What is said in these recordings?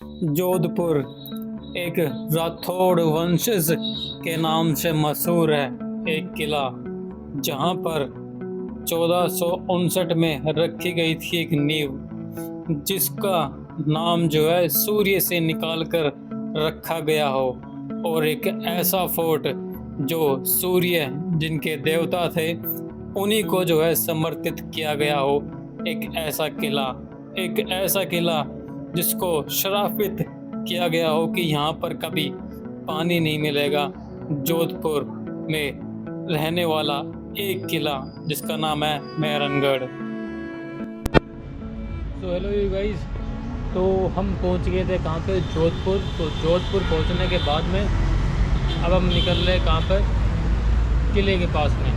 जोधपुर एक राठौड़ वंशज के नाम से मशहूर है। एक किला जहां पर 1459 में रखी गई थी एक नींव, जिसका नाम जो है सूर्य से निकाल कर रखा गया हो, और एक ऐसा फोर्ट जो सूर्य जिनके देवता थे उन्हीं को जो है समर्पित किया गया हो। एक ऐसा किला जिसको श्रापित किया गया हो कि यहाँ पर कभी पानी नहीं मिलेगा। जोधपुर में रहने वाला एक किला जिसका नाम है मेहरनगढ़। तो हेलो यू गाइस, तो हम पहुंच गए थे कहाँ पे, जोधपुर। तो जोधपुर पहुंचने के बाद में अब हम निकल रहे कहाँ पर, किले के पास में,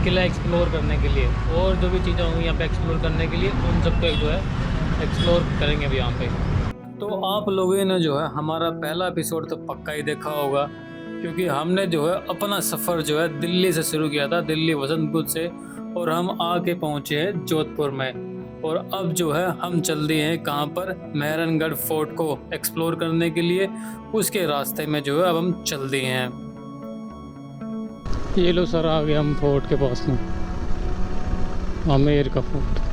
किला एक्सप्लोर करने के लिए। और जो भी चीज़ें होंगी यहाँ पे एक्सप्लोर करने के लिए, उन सबको जो है एक्सप्लोर करेंगे अभी यहाँ पे। तो आप लोगों ने जो है हमारा पहला एपिसोड तो पक्का ही देखा होगा, क्योंकि हमने जो है अपना सफ़र जो है दिल्ली से शुरू किया था, दिल्ली वसंत कुंज से, और हम आके पहुँचे हैं जोधपुर में। और अब जो है हम चल दिए हैं कहाँ पर, मेहरनगढ़ फोर्ट को एक्सप्लोर करने के लिए। उसके रास्ते में जो है अब हम चल दिए हैं। ये लो सर, आ गए हम फोर्ट के पास में, आमेर का फोर्ट।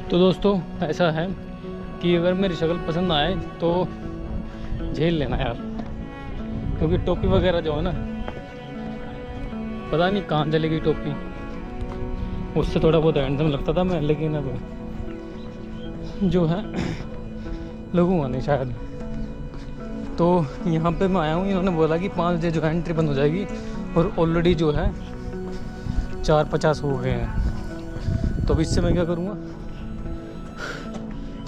तो दोस्तों ऐसा है कि अगर मेरी शक्ल पसंद आए तो झेल लेना यार, क्योंकि टोपी वगैरह जो है ना, पता नहीं कहाँ चलेगी टोपी। उससे थोड़ा बहुत हैंडसम लगता था मैं, लेकिन अब जो है लगूंगा नहीं शायद। तो यहाँ पे मैं आया हूँ, इन्होंने बोला कि 5 बजे जो है एंट्री बंद हो जाएगी, और ऑलरेडी जो है 4:50 हो गए हैं। तो अब इससे मैं क्या करूँगा,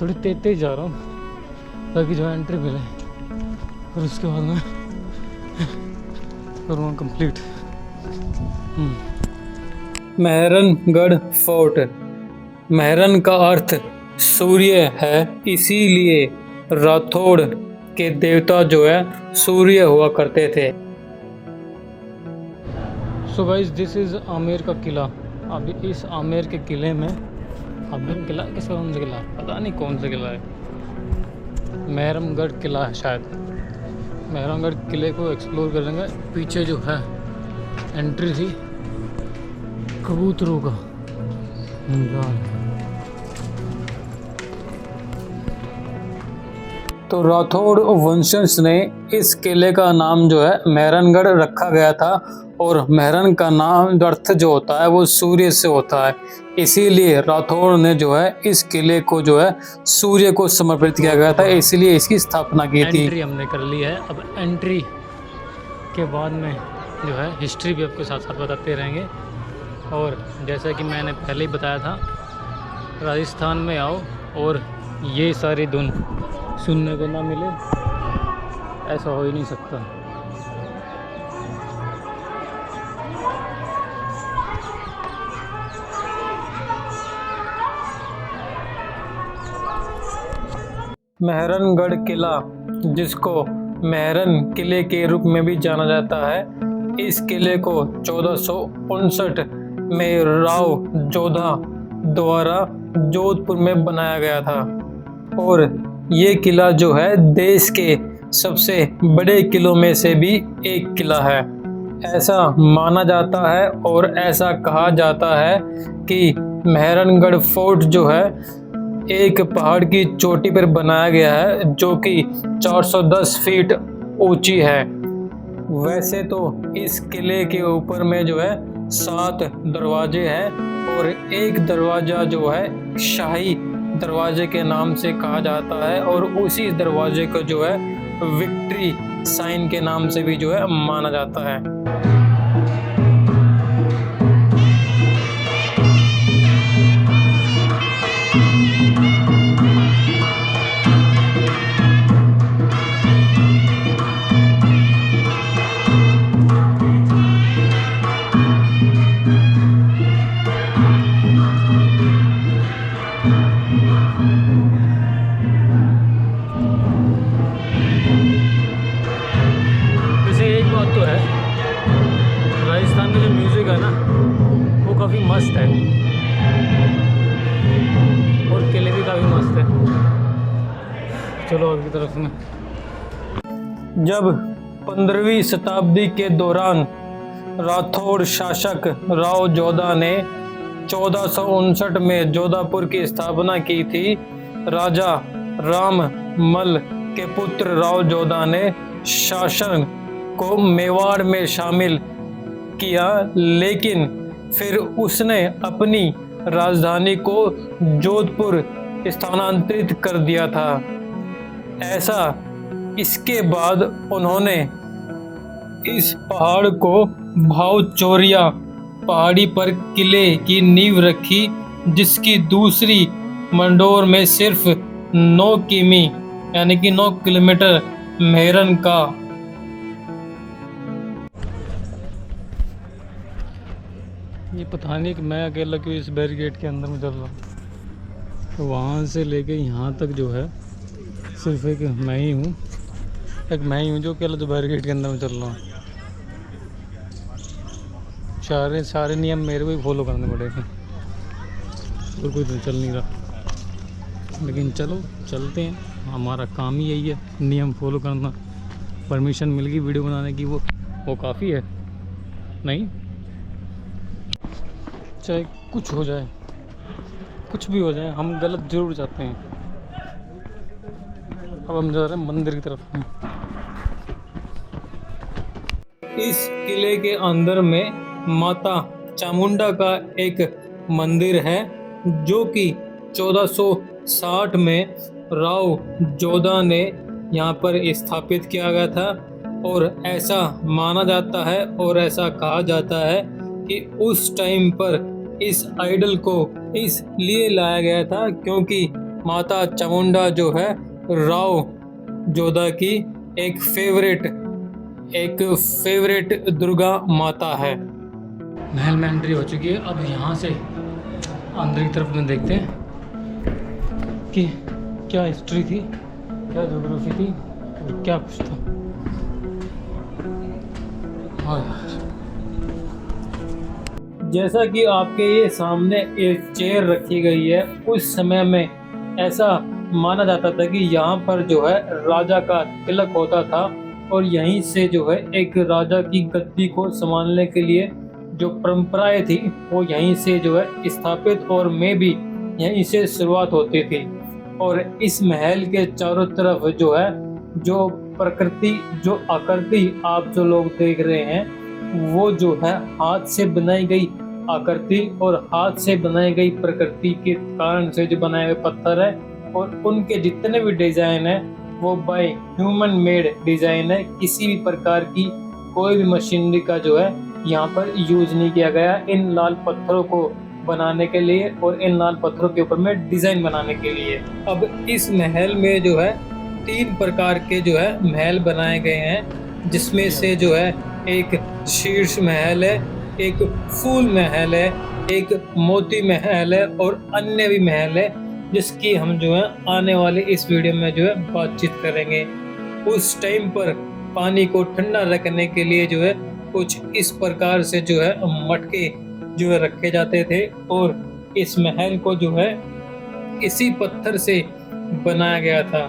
थोड़ी तेज जा रहा हूँ ताकि जो है एंट्री मिले, और उसके बाद मैं करूँगा कंप्लीट। मेहरनगढ़ फोर्ट, मेहरन का अर्थ सूर्य है, इसीलिए राठौड़ के देवता जो है सूर्य हुआ करते थे। So guys, this is Amer का किला। अभी इस आमेर के किले में, आमेर किला किस कौन सा किला है, पता नहीं कौन सा किला है, मेहरनगढ़ किला है शायद। मेहरनगढ़ किले को एक्सप्लोर करेंगे। पीछे जो है एंट्री थी कबूतरों का जाल। तो राठौड़ वंशज ने इस किले का नाम जो है मेहरनगढ़ रखा गया था, और मेहरन का नाम अर्थ जो होता है वो सूर्य से होता है, इसीलिए राठौड़ ने जो है इस किले को जो है सूर्य को समर्पित किया गया था, इसीलिए इसकी स्थापना की थी। एंट्री हमने कर ली है। अब एंट्री के बाद में जो है हिस्ट्री भी आपके साथ साथ बताते रहेंगे। और जैसा कि मैंने पहले ही बताया था, राजस्थान में आओ और ये सारी धुन सुनने को ना मिले, ऐसा हो ही नहीं सकता। मेहरनगढ़ किला, जिसको मेहरन किले के रूप में भी जाना जाता है, इस किले को 1459 में राव जोधा द्वारा जोधपुर में बनाया गया था। और ये किला जो है देश के सबसे बड़े किलों में से भी एक किला है। ऐसा माना जाता है और ऐसा कहा जाता है कि मेहरनगढ़ फोर्ट जो है एक पहाड़ की चोटी पर बनाया गया है, जो कि 410 फीट ऊंची है। वैसे तो इस किले के ऊपर में जो है 7 दरवाजे हैं, और एक दरवाज़ा जो है शाही दरवाजे के नाम से कहा जाता है, और उसी दरवाजे को जो है विक्ट्री साइन के नाम से भी जो है माना जाता है। वैसे एक बात तो है में जो म्यूज़िक है ना वो काफ़ी मस्त है और किले भी काफ़ी मस्त है। चलो आगे की तरफ में। जब 15वीं शताब्दी के दौरान राठौड़ शासक राव जोधा ने 1459 में जोधापुर की स्थापना की थी, राजा राममल के पुत्र राव जोधा ने शासन को मेवाड़ में शामिल किया, लेकिन फिर उसने अपनी राजधानी को जोधपुर स्थानांतरित कर दिया था। ऐसा इसके बाद उन्होंने इस पहाड़ को भावचौरिया पहाड़ी पर किले की नींव रखी, जिसकी दूसरी मंडोर में सिर्फ 9 किमी यानी कि 9 किलोमीटर मेहरन का ये पता नहीं कि मैं अकेला क्यों इस बैरिकेड के अंदर में चल रहा हूँ। तो वहाँ से लेके यहाँ तक जो है सिर्फ एक मैं ही हूँ जो अकेला जो बैरिकेड के अंदर में चल रहा हूँ। सारे नियम मेरे को ही फॉलो करने पड़ेंगे और कोई तो चल नहीं रहा। लेकिन चलो चलते हैं, हमारा काम ही यही है, नियम फॉलो करना। परमिशन मिल गई वीडियो बनाने की, वो काफ़ी है। नहीं, चाहे कुछ हो जाए, कुछ भी हो जाए, हम गलत जरूर जाते हैं। अब हम जा रहे हैं मंदिर की तरफ। इस किले के अंदर में माता चामुंडा का एक मंदिर है, जो कि 1460 में राव जोधा ने यहाँ पर स्थापित किया गया था। और ऐसा माना जाता है और ऐसा कहा जाता है कि उस टाइम पर इस आइडल को इसलिए लाया गया था क्योंकि माता चामुंडा जो है राव जोधा की एक फेवरेट दुर्गा माता है। महल में एंट्री हो चुकी है। अब यहाँ से अंदर की तरफ में देखते हैं कि क्या हिस्ट्री थी, क्या ज्योग्राफी थी और क्या कुछ था। हाँ यार, जैसा कि आपके ये सामने एक चेयर रखी गई है, उस समय में ऐसा माना जाता था कि यहाँ पर जो है राजा का तिलक होता था और यहीं से जो है एक राजा की गद्दी को संभालने के लिए जो परंपराएं थी वो यहीं से जो है स्थापित और में भी यहीं से शुरुआत होती थी। और इस महल के चारों तरफ जो है जो प्रकृति जो आकृति आप जो लोग देख रहे हैं वो जो है हाथ से बनाई गई आकृति और हाथ से बनाई गई प्रकृति के कारण से जो बनाए हुए पत्थर है और उनके जितने भी डिजाइन है वो बाय ह्यूमन मेड डिजाइन है। किसी भी प्रकार की कोई भी मशीनरी का जो है यहाँ पर यूज नहीं किया गया इन लाल पत्थरों को बनाने के लिए और इन लाल पत्थरों के ऊपर में डिजाइन बनाने के लिए। अब इस महल में जो है 3 प्रकार के जो है महल बनाए गए हैं, जिसमें से जो है एक शीर्ष महल है, एक फूल महल है, एक मोती महल है और अन्य भी महल है, जिसकी हम जो है आने वाले इस वीडियो में जो है बातचीत करेंगे। उस टाइम पर पानी को ठंडा रखने के लिए जो है कुछ इस प्रकार से जो है मटके जो है रखे जाते थे और इस महल को जो है इसी पत्थर से बनाया गया था।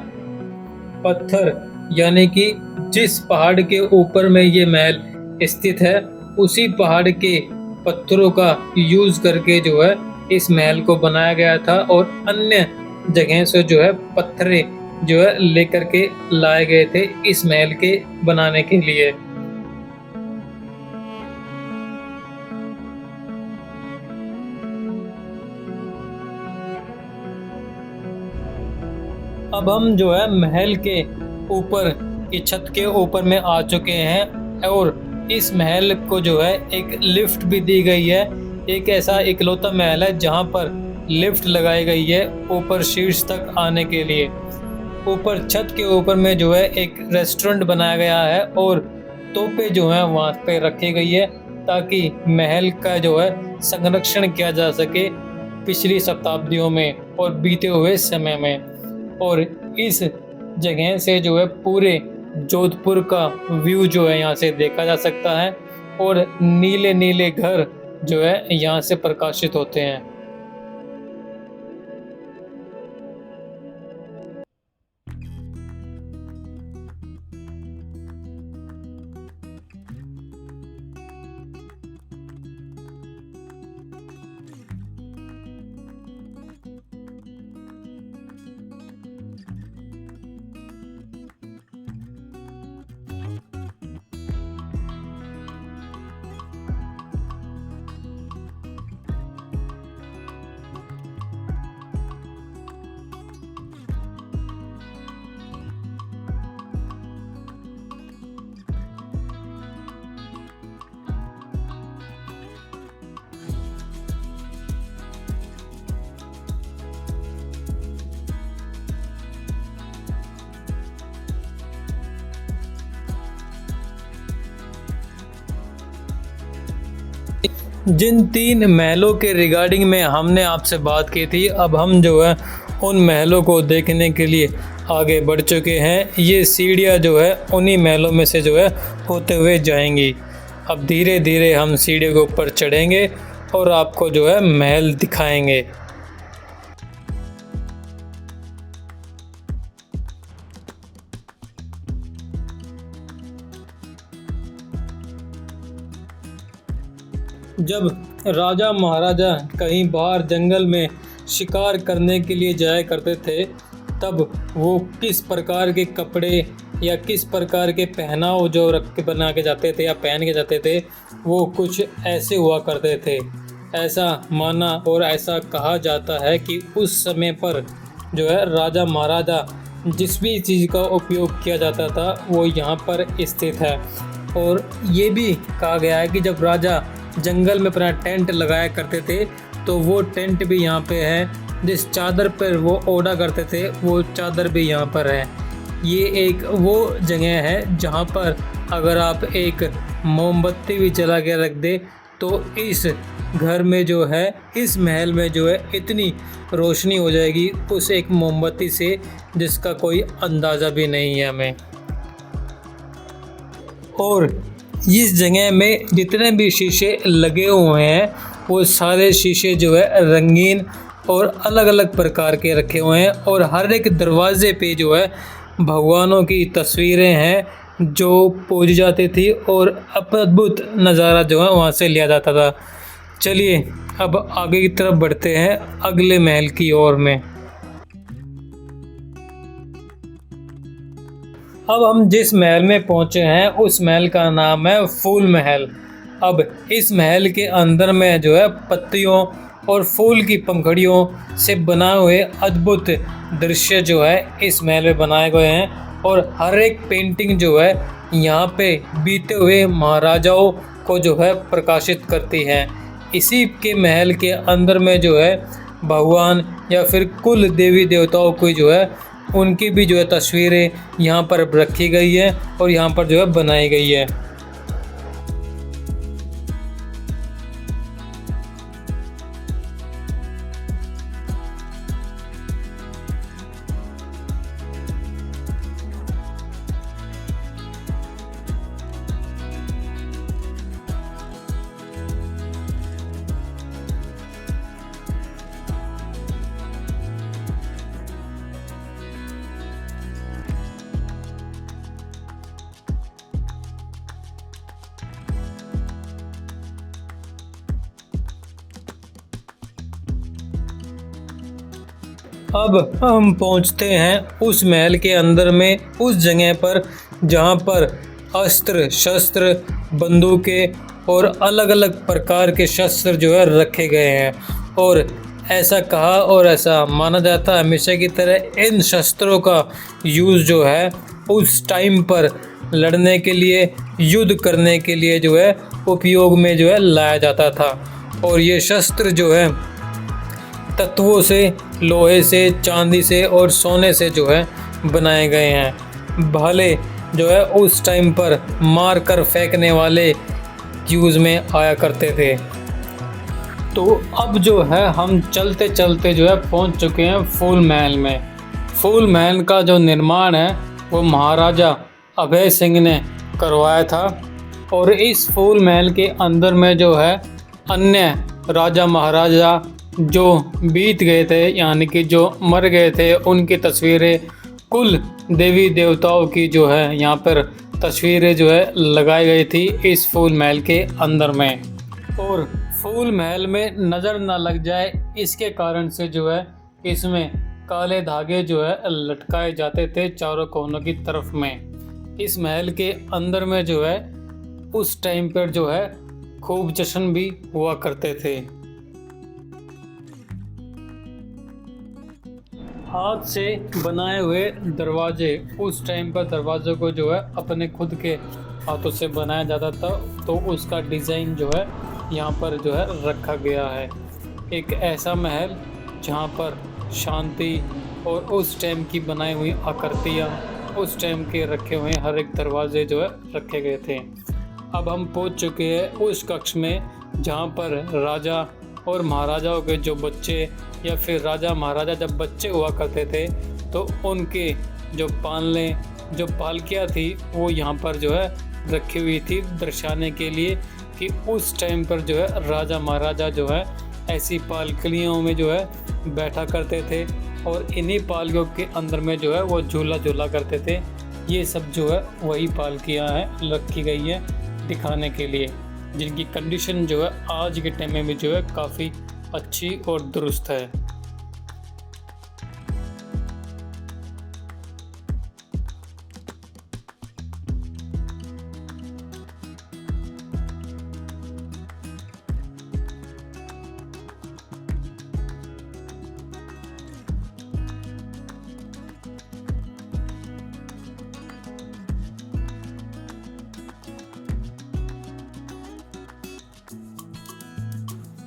पत्थर यानी कि जिस पहाड़ के ऊपर में ये महल स्थित है उसी पहाड़ के पत्थरों का यूज करके जो है इस महल को बनाया गया था और अन्य जगह से जो है पत्थरे जो है लेकर के लाए गए थे इस महल के बनाने के लिए। अब हम जो है महल के ऊपर की छत के ऊपर में आ चुके हैं और इस महल को जो है एक लिफ्ट भी दी गई है। एक ऐसा इकलौता महल है जहां पर लिफ्ट लगाई गई है ऊपर शीर्ष तक आने के लिए। ऊपर छत के ऊपर में जो है एक रेस्टोरेंट बनाया गया है और तोपें जो है वहां पे रखी गई है ताकि महल का जो है संरक्षण किया जा सके पिछली शताब्दियों में और बीते हुए समय में। और इस जगह से जो है पूरे जोधपुर का व्यू जो है यहाँ से देखा जा सकता है और नीले नीले घर जो है यहाँ से प्रकाशित होते हैं। जिन 3 महलों के रिगार्डिंग में हमने आपसे बात की थी, अब हम जो है उन महलों को देखने के लिए आगे बढ़ चुके हैं। ये सीढ़ियाँ जो है उन्हीं महलों में से जो है होते हुए जाएंगी। अब धीरे धीरे हम सीढ़ियों के ऊपर चढ़ेंगे और आपको जो है महल दिखाएंगे। जब राजा महाराजा कहीं बाहर जंगल में शिकार करने के लिए जाया करते थे, तब वो किस प्रकार के कपड़े या किस प्रकार के पहनाव जो रख के बना के जाते थे या पहन के जाते थे, वो कुछ ऐसे हुआ करते थे। ऐसा माना और ऐसा कहा जाता है कि उस समय पर जो है राजा महाराजा जिस भी चीज़ का उपयोग किया जाता था वो यहाँ पर स्थित है। और ये भी कहा गया है कि जब राजा जंगल में अपना टेंट लगाया करते थे तो वो टेंट भी यहाँ पे है। जिस चादर पर वो ओढ़ा करते थे वो चादर भी यहाँ पर है। ये एक वो जगह है जहाँ पर अगर आप एक मोमबत्ती भी जला के रख दे तो इस घर में जो है, इस महल में जो है इतनी रोशनी हो जाएगी उस एक मोमबत्ती से जिसका कोई अंदाज़ा भी नहीं है हमें। और इस जगह में जितने भी शीशे लगे हुए हैं वो सारे शीशे जो है रंगीन और अलग अलग प्रकार के रखे हुए हैं। और हर एक दरवाजे पे जो है भगवानों की तस्वीरें हैं जो पूजी जाती थी और अद्भुत नज़ारा जो है वहाँ से लिया जाता था। चलिए अब आगे की तरफ बढ़ते हैं अगले महल की ओर में। अब हम जिस महल में पहुंचे हैं उस महल का नाम है फूल महल। अब इस महल के अंदर में जो है पत्तियों और फूल की पंखुड़ियों से बनाए हुए अद्भुत दृश्य जो है इस महल में बनाए गए हैं। और हर एक पेंटिंग जो है यहाँ पे बीते हुए महाराजाओं को जो है प्रकाशित करती हैं। इसी के महल के अंदर में जो है भगवान या फिर कुल देवी देवताओं की जो है उनकी भी जो है तस्वीरें यहाँ पर रखी गई है और यहाँ पर जो है बनाई गई है। अब हम पहुंचते हैं उस महल के अंदर में, उस जगह पर जहां पर अस्त्र शस्त्र बंदूकें और अलग अलग प्रकार के शस्त्र जो है रखे गए हैं। और ऐसा कहा और ऐसा माना जाता है हमेशा की तरह इन शस्त्रों का यूज़ जो है उस टाइम पर लड़ने के लिए, युद्ध करने के लिए जो है उपयोग में जो है लाया जाता था। और ये शस्त्र जो है तत्वों से, लोहे से, चांदी से और सोने से जो है बनाए गए हैं। भाले जो है उस टाइम पर मार कर फेंकने वाले यूज़ में आया करते थे। तो अब जो है हम चलते चलते जो है पहुंच चुके हैं फूल महल में। फूल महल का जो निर्माण है वो महाराजा अभय सिंह ने करवाया था। और इस फूल महल के अंदर में जो है अन्य राजा महाराजा जो बीत गए थे, यानी कि जो मर गए थे, उनकी तस्वीरें, कुल देवी देवताओं की जो है यहाँ पर तस्वीरें जो है लगाई गई थी इस फूल महल के अंदर में। और फूल महल में नज़र ना लग जाए इसके कारण से जो है इसमें काले धागे जो है लटकाए जाते थे चारों कोनों की तरफ में। इस महल के अंदर में जो है उस टाइम पर जो है खूब जश्न भी हुआ करते थे। हाथ से बनाए हुए दरवाजे, उस टाइम पर दरवाज़ों को जो है अपने खुद के हाथों से बनाया जाता था, तो उसका डिज़ाइन जो है यहाँ पर जो है रखा गया है। एक ऐसा महल जहाँ पर शांति और उस टाइम की बनाई हुई आकृतियाँ, उस टाइम के रखे हुए हर एक दरवाजे जो है रखे गए थे। अब हम पहुँच चुके हैं उस कक्ष में जहाँ पर राजा और महाराजाओं के जो बच्चे, या फिर राजा महाराजा जब बच्चे हुआ करते थे तो उनके जो पालकियाँ थी वो यहाँ पर जो है रखी हुई थी, दर्शाने के लिए कि उस टाइम पर जो है राजा महाराजा जो है ऐसी पालकियों में जो है बैठा करते थे और इन्हीं पालकियों के अंदर में जो है वो झूला झूला करते थे। ये सब जो है वही पालकियाँ हैं रखी गई हैं दिखाने के लिए, जिनकी कंडीशन जो है आज के टाइम में भी जो है काफ़ी अच्छी और दुरुस्त है।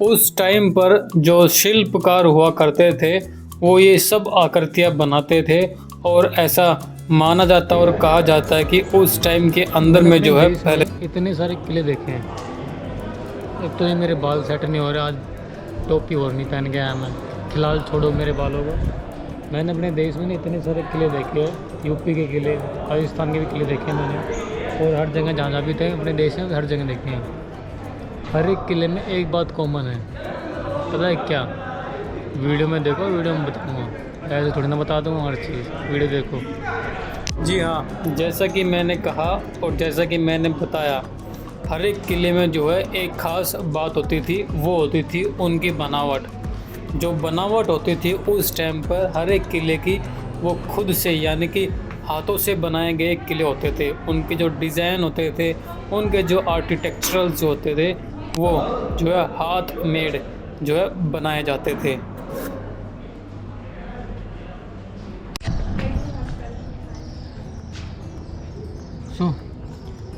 उस टाइम पर जो शिल्पकार हुआ करते थे वो ये सब आकृतियाँ बनाते थे, और ऐसा माना जाता और कहा जाता है कि उस टाइम के अंदर में जो है पहले इतने सारे किले देखे हैं। एक तो ये मेरे बाल सेट नहीं हो रहे, आज टोपी और नहीं पहन के आया मैं, फिलहाल छोड़ो मेरे बालों को। मैंने अपने देश में इतने सारे किले देखे हैं, यूपी के किले, राजस्थान के भी किले देखे हैं मैंने, और हर जगह जहाँ भी थे अपने देश में हर जगह देखे हैं। हर एक किले में एक बात कॉमन है, पता है क्या? वीडियो में देखो, वीडियो में बताऊँगा, ऐसे थोड़ी ना बता दूँगा हर चीज़, वीडियो देखो। जी हाँ, जैसा कि मैंने कहा और जैसा कि मैंने बताया, हर एक किले में जो है एक ख़ास बात होती थी, वो होती थी उनकी बनावट। जो बनावट होती थी उस टाइम पर हर एक किले की, वो खुद से यानी कि हाथों से बनाए गए किले होते थे। उनके जो डिज़ाइन होते थे, उनके जो आर्किटेक्चरल्स होते थे, वो जो है हाथ मेड जो है बनाए जाते थे।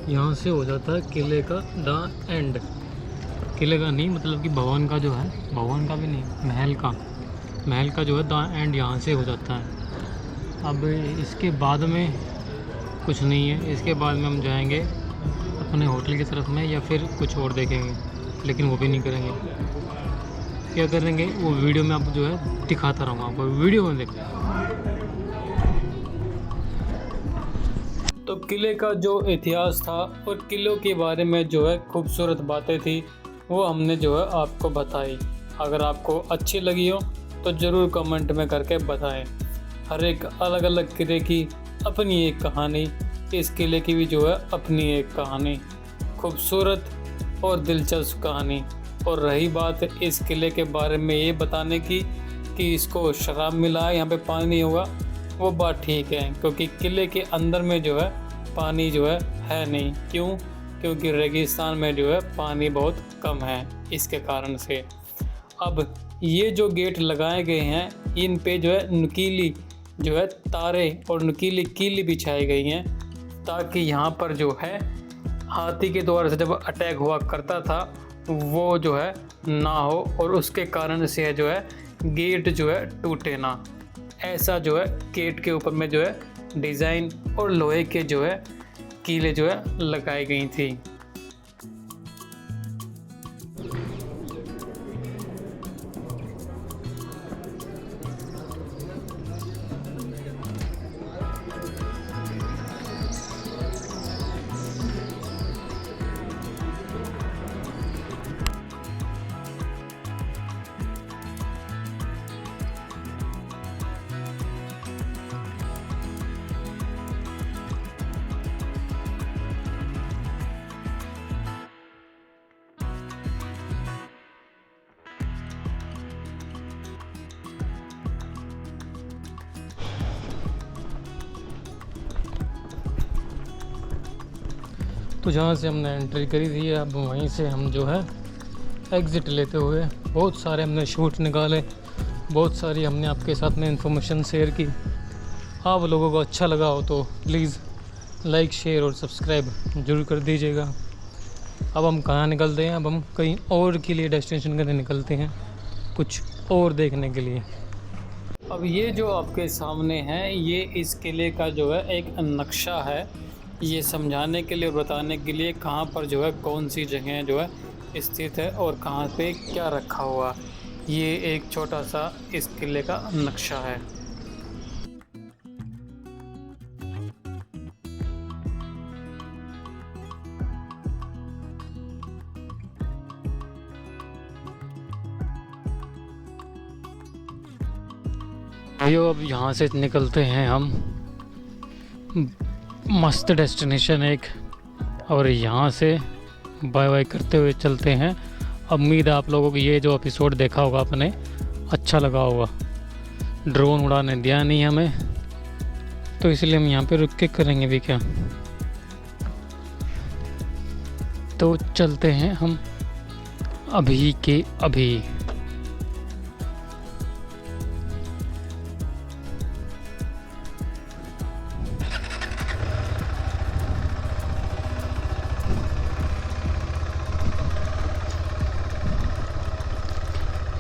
यहाँ से हो जाता है किले का द एंड। किले का नहीं, मतलब कि भवन का जो है, भवन का भी नहीं, महल का जो है द एंड यहाँ से हो जाता है। अब इसके बाद में कुछ नहीं है, इसके बाद में हम जाएंगे अपने होटल की तरफ में या फिर कुछ और देखेंगे, लेकिन वो भी नहीं करेंगे। क्या करेंगे वो वीडियो में आपको जो है दिखाता रहूँगा, आपको वीडियो में देखो। तो किले का जो इतिहास था और किलों के बारे में जो है खूबसूरत बातें थी, वो हमने जो है आपको बताई। अगर आपको अच्छी लगी हो तो ज़रूर कमेंट में करके बताएं। हर एक अलग अलग किले की अपनी एक कहानी, इस किले की भी जो है अपनी एक कहानी, खूबसूरत और दिलचस्प कहानी। और रही बात इस किले के बारे में ये बताने की कि इसको शराब मिला है, यहाँ पे पानी नहीं होगा, वो बात ठीक है, क्योंकि किले के अंदर में जो है पानी जो है नहीं। क्यों? क्योंकि रेगिस्तान में जो है पानी बहुत कम है, इसके कारण से। अब ये जो गेट लगाए गए हैं, इन पे जो है नुकीली जो है तारे और नुकीली कीली बिछाई गई हैं, ताकि यहाँ पर जो है हाथी के द्वारा से जब अटैक हुआ करता था वो जो है ना हो, और उसके कारण से जो है गेट जो है टूटे ना। ऐसा जो है गेट के ऊपर में जो है डिज़ाइन और लोहे के जो है कीले जो है लगाई गई थी। तो जहाँ से हमने एंट्री करी थी अब वहीं से हम जो है एग्ज़िट लेते हुए बहुत सारे हमने शूट निकाले, बहुत सारी हमने आपके साथ में इन्फॉर्मेशन शेयर की। आप लोगों को अच्छा लगा हो तो प्लीज़ लाइक शेयर और सब्सक्राइब ज़रूर कर दीजिएगा। अब हम कहाँ निकलते हैं, अब हम कहीं और के लिए डेस्टिनेशन के लिए निकलते हैं, कुछ और देखने के लिए। अब ये जो आपके सामने है ये इस किले का जो है एक नक्शा है, ये समझाने के लिए बताने के लिए कहाँ पर जो है कौन सी जगह जो है स्थित है और कहाँ पे क्या रखा हुआ। ये एक छोटा सा इस किले का नक्शा है। भाइयों अब यहाँ से निकलते हैं हम, मस्त डेस्टिनेशन एक, और यहाँ से बाय बाय करते हुए चलते हैं। उम्मीद है आप लोगों को ये जो एपिसोड देखा होगा आपने अच्छा लगा होगा। ड्रोन उड़ाने दिया नहीं हमें, तो इसलिए हम यहाँ पे रुक के करेंगे भी क्या। तो चलते हैं हम अभी के अभी।